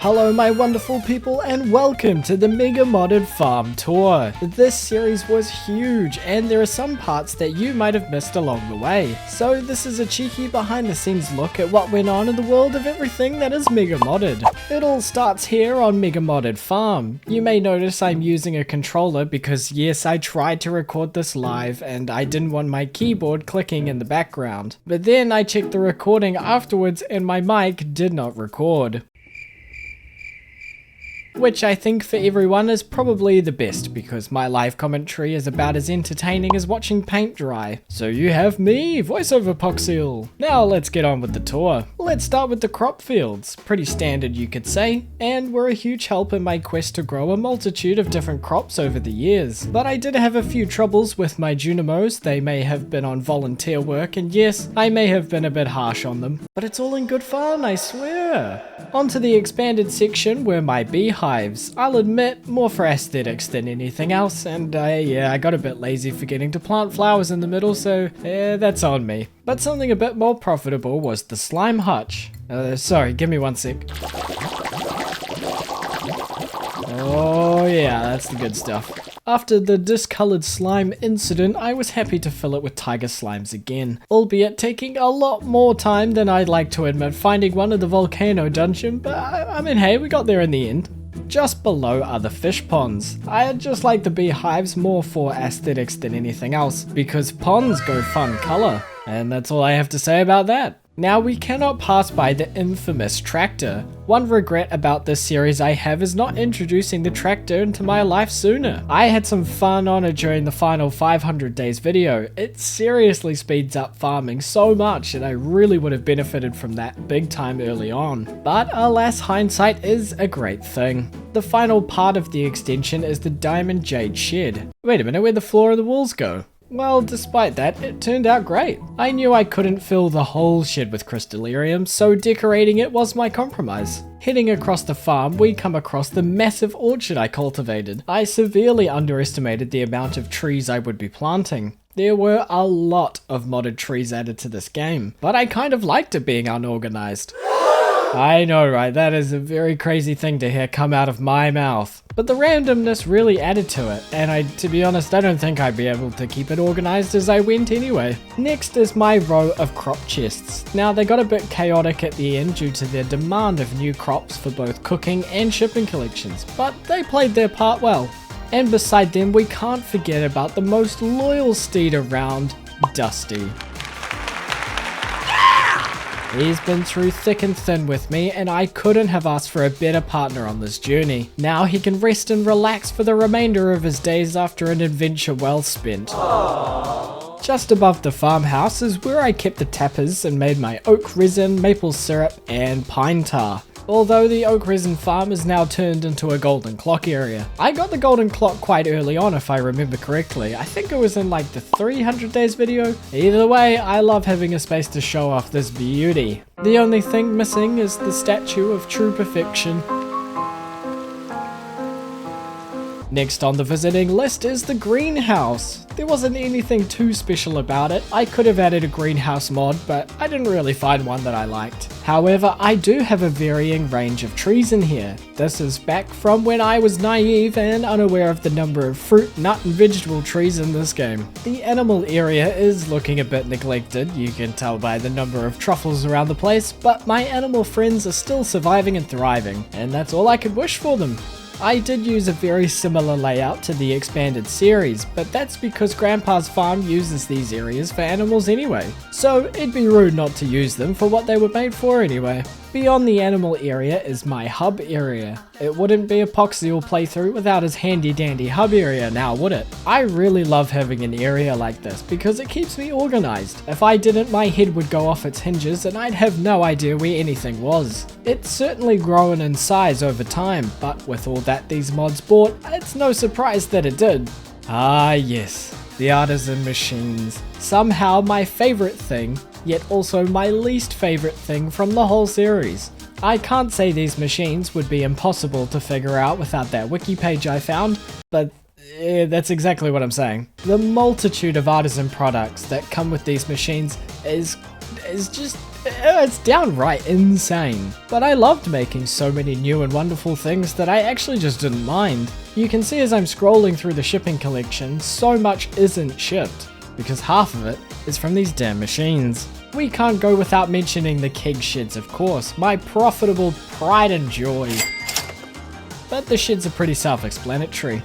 Hello my wonderful people and welcome to the Mega Modded Farm Tour. This series was huge and there are some parts that you might have missed along the way. So this is a cheeky behind the scenes look at what went on in the world of everything that is Mega Modded. It all starts here on Mega Modded Farm. You may notice I'm using a controller because yes, I tried to record this live and I didn't want my keyboard clicking in the background. But then I checked the recording afterwards and my mic did not record. Which I think for everyone is probably the best because my live commentary is about as entertaining as watching paint dry. So you have me, voiceover Poxil. Now let's get on with the tour. Let's start with the crop fields. Pretty standard you could say, and were a huge help in my quest to grow a multitude of different crops over the years. But I did have a few troubles with my Junimos. They may have been on volunteer work, and yes, I may have been a bit harsh on them. But it's all in good fun, I swear. Onto the expanded section were my beehives. I'll admit, more for aesthetics than anything else, and I got a bit lazy forgetting to plant flowers in the middle, so that's on me. But something a bit more profitable was the slime hutch. Sorry, give me one sec. Oh yeah, that's the good stuff. After the discolored slime incident, I was happy to fill it with tiger slimes again, albeit taking a lot more time than I'd like to admit finding one in the volcano dungeon, but I mean hey, we got there in the end. Just below are the fish ponds. I just like the beehives more for aesthetics than anything else, because ponds go fun color, and that's all I have to say about that. Now we cannot pass by the infamous tractor. One regret about this series I have is not introducing the tractor into my life sooner. I had some fun on it during the final 500 days video. It seriously speeds up farming so much and I really would have benefited from that big time early on. But alas, hindsight is a great thing. The final part of the extension is the diamond jade shed. Wait a minute, where'd the floor and the walls go? Well, despite that, it turned out great. I knew I couldn't fill the whole shed with crystallarium, so decorating it was my compromise. Heading across the farm, we come across the massive orchard I cultivated. I severely underestimated the amount of trees I would be planting. There were a lot of modded trees added to this game, but I kind of liked it being unorganized. I know, right? That is a very crazy thing to hear come out of my mouth. But the randomness really added to it, and to be honest, I don't think I'd be able to keep it organized as I went anyway. Next is my row of crop chests. Now, they got a bit chaotic at the end due to their demand of new crops for both cooking and shipping collections, but they played their part well. And beside them, we can't forget about the most loyal steed around, Dusty. He's been through thick and thin with me, and I couldn't have asked for a better partner on this journey. Now he can rest and relax for the remainder of his days after an adventure well spent. Aww. Just above the farmhouse is where I kept the tappers and made my oak resin, maple syrup, and pine tar. Although the oak resin farm is now turned into a golden clock area. I got the golden clock quite early on if I remember correctly. I think it was in like the 300 days video. Either way, I love having a space to show off this beauty. The only thing missing is the statue of true perfection. Next on the visiting list is the greenhouse. There wasn't anything too special about it. I could have added a greenhouse mod, but I didn't really find one that I liked. However, I do have a varying range of trees in here. This is back from when I was naive and unaware of the number of fruit, nut and vegetable trees in this game. The animal area is looking a bit neglected, you can tell by the number of truffles around the place, but my animal friends are still surviving and thriving, and that's all I could wish for them. I did use a very similar layout to the expanded series, but that's because Grandpa's farm uses these areas for animals anyway, so it'd be rude not to use them for what they were made for anyway. Beyond the animal area is my hub area. It wouldn't be a Poxil playthrough without his handy dandy hub area now, would it? I really love having an area like this because it keeps me organized. If I didn't, my head would go off its hinges and I'd have no idea where anything was. It's certainly grown in size over time, but with all that these mods bought, it's no surprise that it did. Ah yes, the artisan machines. Somehow my favorite thing, yet also my least favorite thing from the whole series. I can't say these machines would be impossible to figure out without that wiki page I found, but that's exactly what I'm saying. The multitude of artisan products that come with these machines is is just, it's downright insane. But I loved making so many new and wonderful things that I actually just didn't mind. You can see as I'm scrolling through the shipping collection, so much isn't shipped, because half of it is from these damn machines. We can't go without mentioning the keg sheds, of course, my profitable pride and joy. But the sheds are pretty self-explanatory.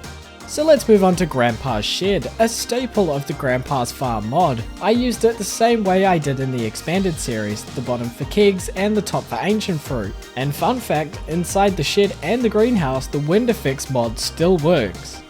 So let's move on to Grandpa's Shed, a staple of the Grandpa's Farm mod. I used it the same way I did in the expanded series, the bottom for kegs and the top for ancient fruit. And fun fact, inside the shed and the greenhouse, the wind effects mod still works.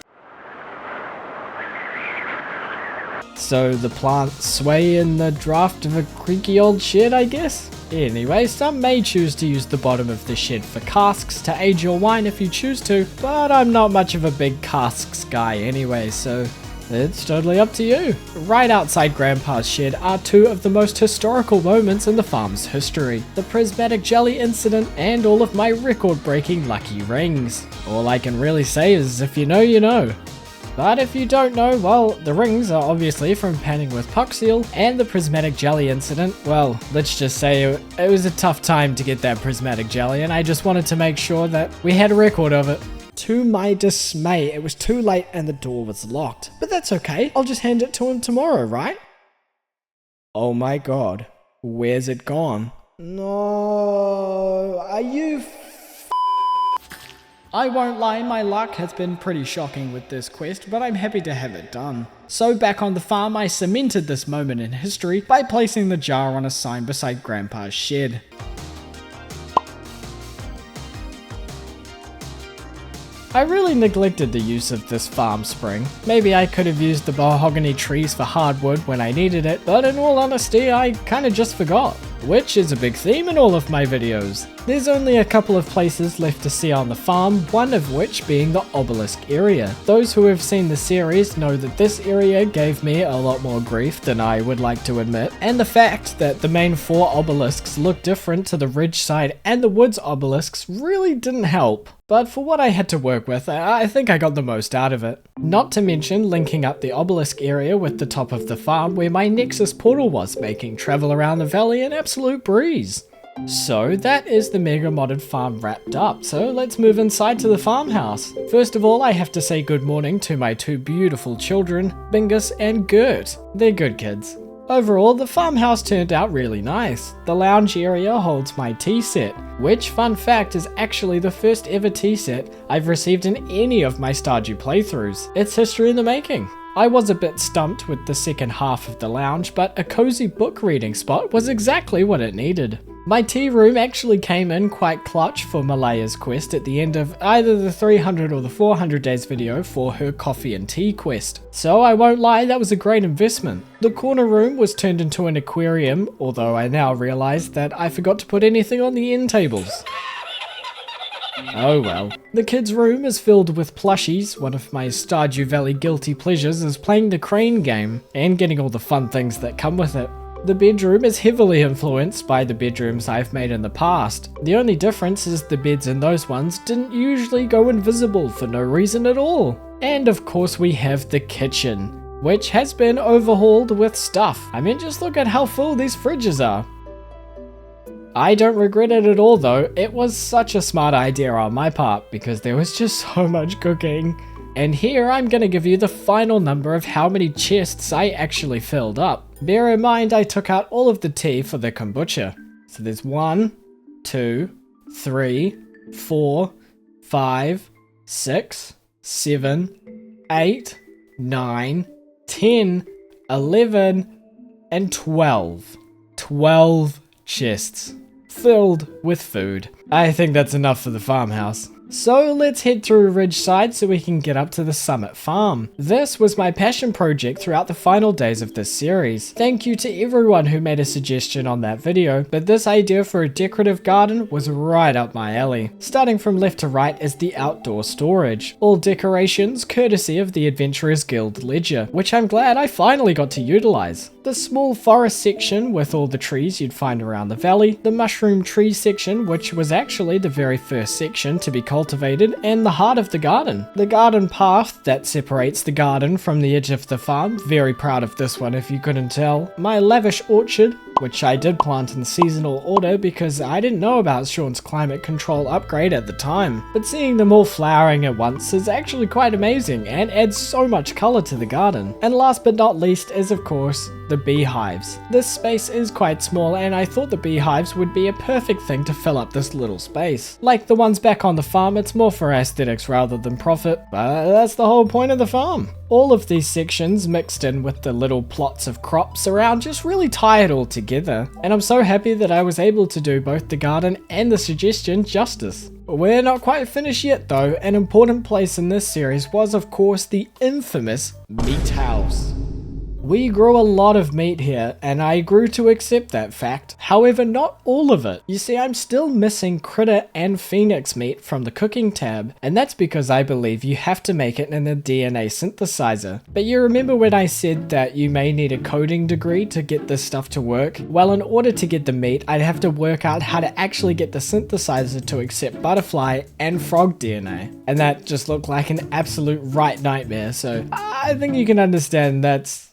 So the plants sway in the draft of a creaky old shed, I guess? Anyway, some may choose to use the bottom of the shed for casks to age your wine if you choose to, but I'm not much of a big casks guy anyway, so it's totally up to you. Right outside Grandpa's shed are two of the most historical moments in the farm's history, the prismatic jelly incident and all of my record-breaking lucky rings. All I can really say is if you know, you know. But if you don't know, well, the rings are obviously from panning with Puckseal, and the prismatic jelly incident, well, let's just say it was a tough time to get that prismatic jelly, and I just wanted to make sure that we had a record of it. To my dismay, it was too late and the door was locked. But that's okay, I'll just hand it to him tomorrow, right? Oh my god, where's it gone? No, are you I won't lie, my luck has been pretty shocking with this quest, but I'm happy to have it done. So back on the farm, I cemented this moment in history by placing the jar on a sign beside Grandpa's shed. I really neglected the use of this farm spring. Maybe I could have used the mahogany trees for hardwood when I needed it, but in all honesty, I kinda just forgot. Which is a big theme in all of my videos. There's only a couple of places left to see on the farm, one of which being the obelisk area. Those who have seen the series know that this area gave me a lot more grief than I would like to admit, and the fact that the main four obelisks look different to the ridgeside and the woods obelisks really didn't help. But for what I had to work with, I think I got the most out of it. Not to mention linking up the obelisk area with the top of the farm where my Nexus portal was, making travel around the valley an absolute breeze. So that is the mega modded farm wrapped up, so let's move inside to the farmhouse. First of all, I have to say good morning to my two beautiful children, Bingus and Gert. They're good kids. Overall, the farmhouse turned out really nice. The lounge area holds my tea set, which, fun fact, is actually the first ever tea set I've received in any of my Stardew playthroughs. It's history in the making. I was a bit stumped with the second half of the lounge, but a cozy book reading spot was exactly what it needed. My tea room actually came in quite clutch for Malaya's quest at the end of either the 300 or the 400 days video for her coffee and tea quest. So I won't lie, that was a great investment. The corner room was turned into an aquarium, although I now realize that I forgot to put anything on the end tables. Oh well. The kids' room is filled with plushies. One of my Stardew Valley guilty pleasures is playing the crane game and getting all the fun things that come with it. The bedroom is heavily influenced by the bedrooms I've made in the past. The only difference is the beds in those ones didn't usually go invisible for no reason at all. And of course we have the kitchen, which has been overhauled with stuff. I mean, just look at how full these fridges are. I don't regret it at all though, it was such a smart idea on my part because there was just so much cooking. And here I'm gonna give you the final number of how many chests I actually filled up. Bear in mind I took out all of the tea for the kombucha. So there's 1, 2, 3, 4, 5, 6, 7, 8, 9, 10, 11, and 12. 12 chests filled with food. I think that's enough for the farmhouse. So let's head through Ridgeside so we can get up to the Summit Farm. This was my passion project throughout the final days of this series. Thank you to everyone who made a suggestion on that video, but this idea for a decorative garden was right up my alley. Starting from left to right is the outdoor storage. All decorations courtesy of the Adventurers Guild ledger, which I'm glad I finally got to utilize. The small forest section with all the trees you'd find around the valley, the mushroom tree section, which was actually the very first section to be cultivated, and the heart of the garden. The garden path that separates the garden from the edge of the farm, very proud of this one if you couldn't tell. My lavish orchard, which I did plant in seasonal order because I didn't know about Sean's climate control upgrade at the time. But seeing them all flowering at once is actually quite amazing and adds so much colour to the garden. And last but not least is of course the beehives. This space is quite small and I thought the beehives would be a perfect thing to fill up this little space. Like the ones back on the farm, it's more for aesthetics rather than profit, but that's the whole point of the farm. All of these sections mixed in with the little plots of crops around just really tie it all together. And I'm so happy that I was able to do both the garden and the suggestion justice. We're not quite finished yet though. An important place in this series was of course the infamous meat house. We grew a lot of meat here, and I grew to accept that fact. However, not all of it. You see, I'm still missing critter and phoenix meat from the cooking tab, and that's because I believe you have to make it in a DNA synthesizer. But you remember when I said that you may need a coding degree to get this stuff to work? Well, in order to get the meat, I'd have to work out how to actually get the synthesizer to accept butterfly and frog DNA. And that just looked like an absolute right nightmare, so I think you can understand that's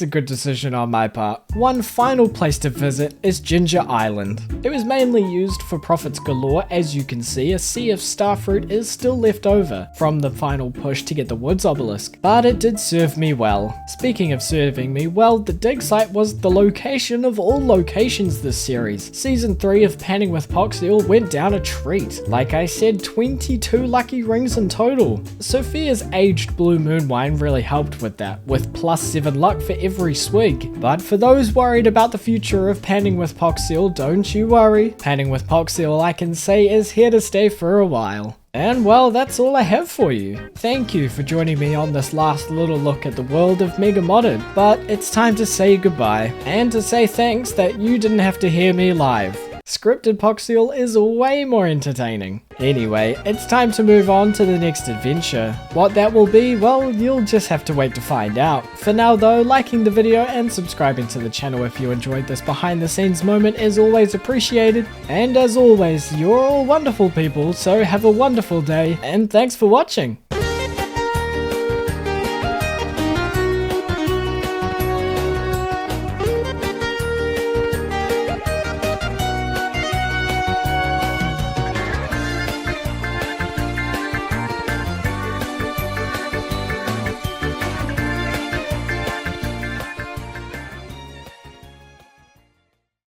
a good decision on my part. One final place to visit is Ginger Island. It was mainly used for profits galore. As you can see, a sea of starfruit is still left over from the final push to get the woods obelisk, but it did serve me well. Speaking of serving me well, the dig site was the location of all locations this series. Season 3 of Panning with Poxeel went down a treat. Like I said, 22 lucky rings in total. Sophia's aged blue moon wine really helped with that, with +7 luck for every swig. But for those worried about the future of Panning with Poxeel, don't you worry. Panning with Poxeel, I can say, is here to stay for a while. And well, that's all I have for you. Thank you for joining me on this last little look at the world of Mega Modded, but it's time to say goodbye, and to say thanks that you didn't have to hear me live. Scripted Poxeel is way more entertaining. Anyway, it's time to move on to the next adventure. What that will be, well, you'll just have to wait to find out. For now though, liking the video and subscribing to the channel if you enjoyed this behind the scenes moment is always appreciated. And as always, you're all wonderful people, so have a wonderful day, and thanks for watching.